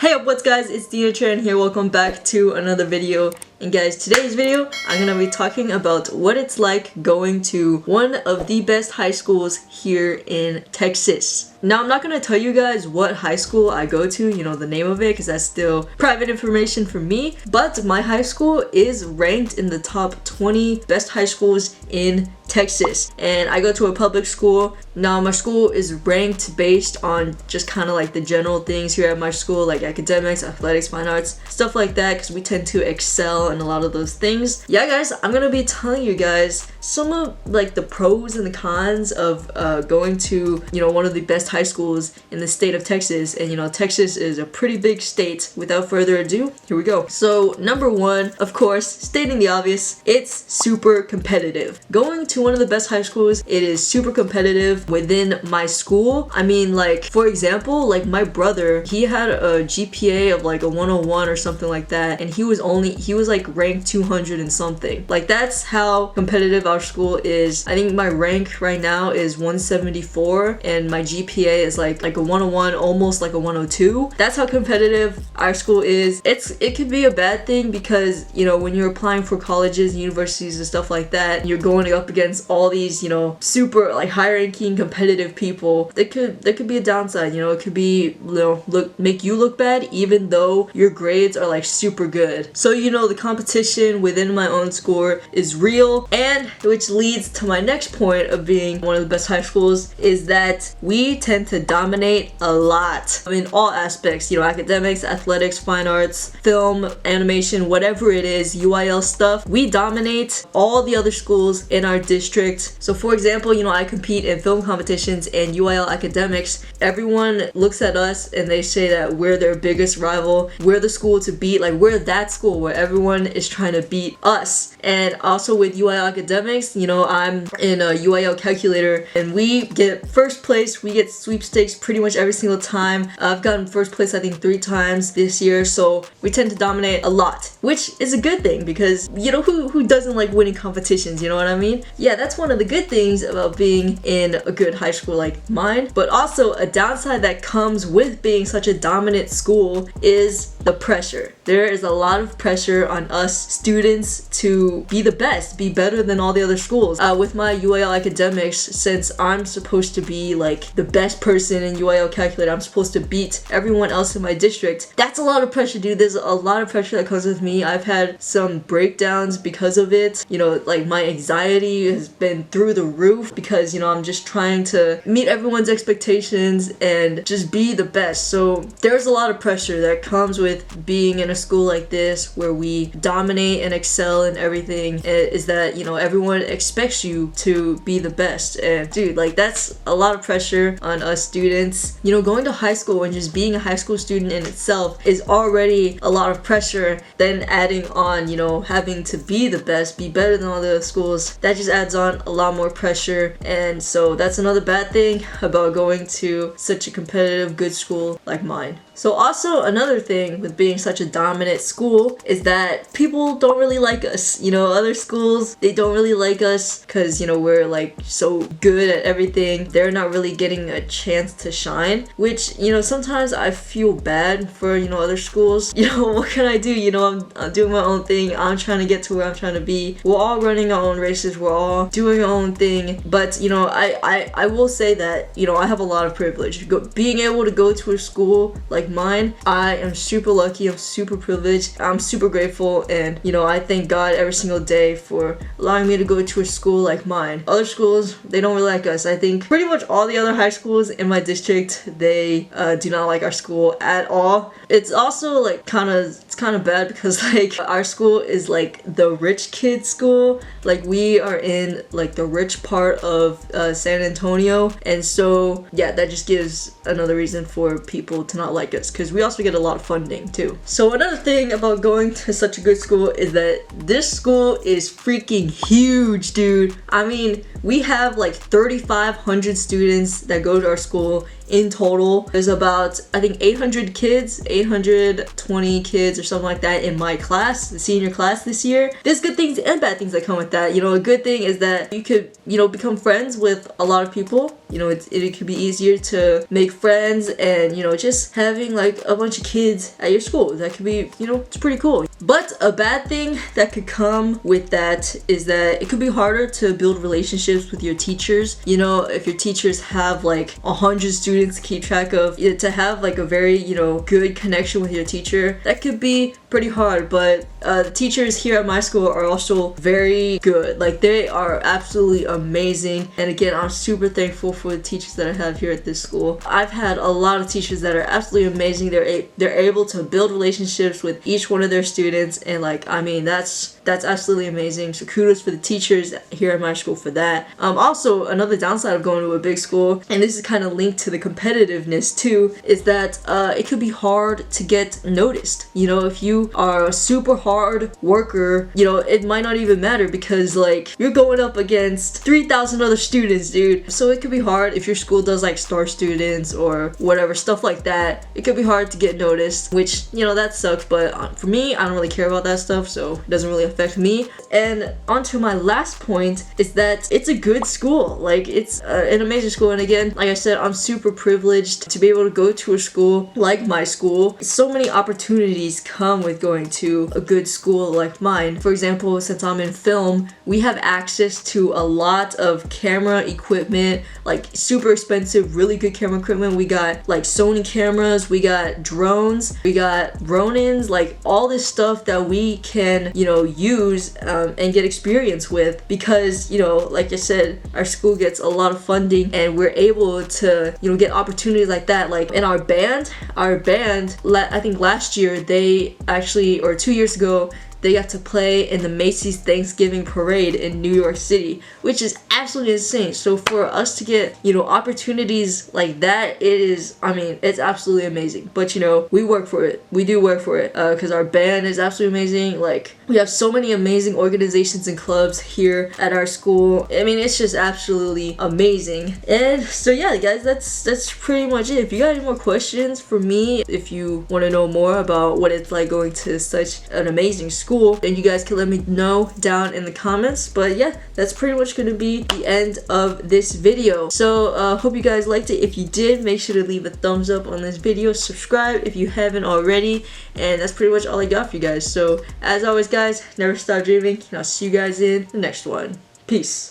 Hey up, what's guys, it's Dina Tran here. Welcome back to another video. And guys, today's video, I'm gonna be talking about what it's like going to one of the best high schools here in Texas. Now, I'm not gonna tell you guys what high school I go to, you know, the name of it, because that's still private information for me. But my high school is ranked in the top 20 best high schools in Texas. And I go to a public school. Now, my school is ranked based on just kind of like the general things here at my school, like academics, athletics, fine arts, stuff like that, because we tend to excel in a lot of those things. Yeah, guys, I'm gonna be telling you guys some of like the pros and the cons of going to, you know, one of the best high schools in the state of Texas. And you know, Texas is a pretty big state. Without further ado, here we go. So number one, of course, stating the obvious, it's super competitive. Going to one of the best high schools, it is super competitive within my school. I mean, like, for example, like my brother, he had a GPA of like a 101 or something like that, and he was like ranked 200 and something. Like, that's how competitive our school is. I think my rank right now is 174 and my GPA is like a 101, almost like a 102. That's how competitive our school is. It could be a bad thing because, you know, when you're applying for colleges and universities and stuff like that, you're going up against all these, you know, super like high ranking competitive people. There could be a downside, you know. It could be, you know, make you look bad even though your grades are like super good. So, you know, the competition within my own school is real, and which leads to my next point of being one of the best high schools is that we tend to dominate a lot. I mean, all aspects, you know, academics, athletics, fine arts, film, animation, whatever it is, UIL stuff. We dominate all the other schools in our district. So for example, you know, I compete in film competitions and UIL academics. Everyone looks at us and they say that we're their biggest rival. We're the school to beat. Like, we're that school where everyone is trying to beat us. And also with UIL academics, you know, I'm in a UIL calculator and we get first place. We get sweepstakes pretty much every single time. I've gotten first place I think 3 times this year, so we tend to dominate a lot, which is a good thing because, you know, who doesn't like winning competitions, you know what I mean? Yeah, that's one of the good things about being in a good high school like mine. But also a downside that comes with being such a dominant school is the pressure. There is a lot of pressure on us students to be the best, be better than all the other schools. With my UIL academics, since I'm supposed to be like the best person in UIL calculator, I'm supposed to beat everyone else in my district. That's a lot of pressure, dude. There's a lot of pressure that comes with me. I've had some breakdowns because of it. You know, like my anxiety has been through the roof because, you know, I'm just trying to meet everyone's expectations and just be the best. So there's a lot of pressure that comes with being in a school like this where we dominate and excel in everything, is that, you know, everyone expects you to be the best. And dude, like, that's a lot of pressure on us students. You know, going to high school and just being a high school student in itself is already a lot of pressure. Then adding on, you know, having to be the best, be better than all the other schools, that just adds on a lot more pressure. And so that's another bad thing about going to such a competitive good school like mine. So also another thing with being such a dominant school is that people don't really like us. You know, other schools, they don't really like us because, you know, we're like so good at everything. They're not really getting a chance to shine, which, you know, sometimes I feel bad for, you know, other schools. You know, what can I do? You know, I'm doing my own thing. I'm trying to get to where I'm trying to be. We're all running our own races. We're all doing our own thing. But, you know, I will say that, you know, I have a lot of privilege. Being able to go to a school like mine, I am super lucky. I'm super privileged. I'm super grateful, and, you know, I thank God every single day for allowing me to go to a school like mine. Other schools, they don't really like us. I think pretty much all the other high schools in my district, they do not like our school at all. It's also like kind of bad because like our school is like the rich kid school. Like, we are in like the rich part of San Antonio, and so yeah, that just gives another reason for people to not like us, because we also get a lot of funding too. So another thing about going to such a good school is that this school is freaking huge, dude. I mean, we have like 3,500 students that go to our school in total. There's about, I think, 800 kids, 820 kids or something like that in my class, the senior class this year, there's good things and bad things that come with that. You know, a good thing is that you could, you know, become friends with a lot of people. You know, it could be easier to make friends, and, you know, just having like a bunch of kids at your school, that could be, you know, it's pretty cool. But a bad thing that could come with that is that it could be harder to build relationships with your teachers. You know, if your teachers have like 100 students to keep track of, to have like a very, you know, good connection with your teacher, that could be pretty hard. But the teachers here at my school are also very good. Like, they are absolutely amazing, and again, I'm super thankful for the teachers that I have here at this school. I've had a lot of teachers that are absolutely amazing. They're able to build relationships with each one of their students, and like, I mean, that's absolutely amazing. So kudos for the teachers here at my school for that. Also, another downside of going to a big school, and this is kind of linked to the competitiveness too, is that it could be hard to get noticed. You know, if you are a super hard worker, you know, it might not even matter, because like, you're going up against 3,000 other students, dude. So it could be hard if your school does like star students or whatever, stuff like that. It could be hard to get noticed, which, you know, that sucks. But for me, I don't really care about that stuff, so it doesn't really affect me. And on to my last point is that it's a good school. Like, it's an amazing school. And again, like I said, I'm super privileged to be able to go to a school like my school. So many opportunities come with going to a good school like mine. For example, since I'm in film, we have access to a lot of camera equipment, like super expensive, really good camera equipment. We got like Sony cameras, we got drones, we got Ronins, like all this stuff that we can, you know, use and get experience with, because, you know, like I said, our school gets a lot of funding, and we're able to, you know, get opportunities like that. Like in our band, I think last year, they actually, or 2 years ago, they got to play in the Macy's Thanksgiving Parade in New York City, which is absolutely insane. So for us to get, you know, opportunities like that, it is, I mean, it's absolutely amazing. But, you know, we work for it. We do work for it, because our band is absolutely amazing. Like, we have so many amazing organizations and clubs here at our school. I mean, it's just absolutely amazing. And so yeah, guys, that's pretty much it. If you got any more questions for me, if you want to know more about what it's like going to such an amazing school, and you guys can let me know down in the comments. But yeah, that's pretty much going to be the end of this video. So hope you guys liked it. If you did, make sure to leave a thumbs up on this video, subscribe if you haven't already, and that's pretty much all I got for you guys. So as always, guys, never stop dreaming, and I'll see you guys in the next one. Peace.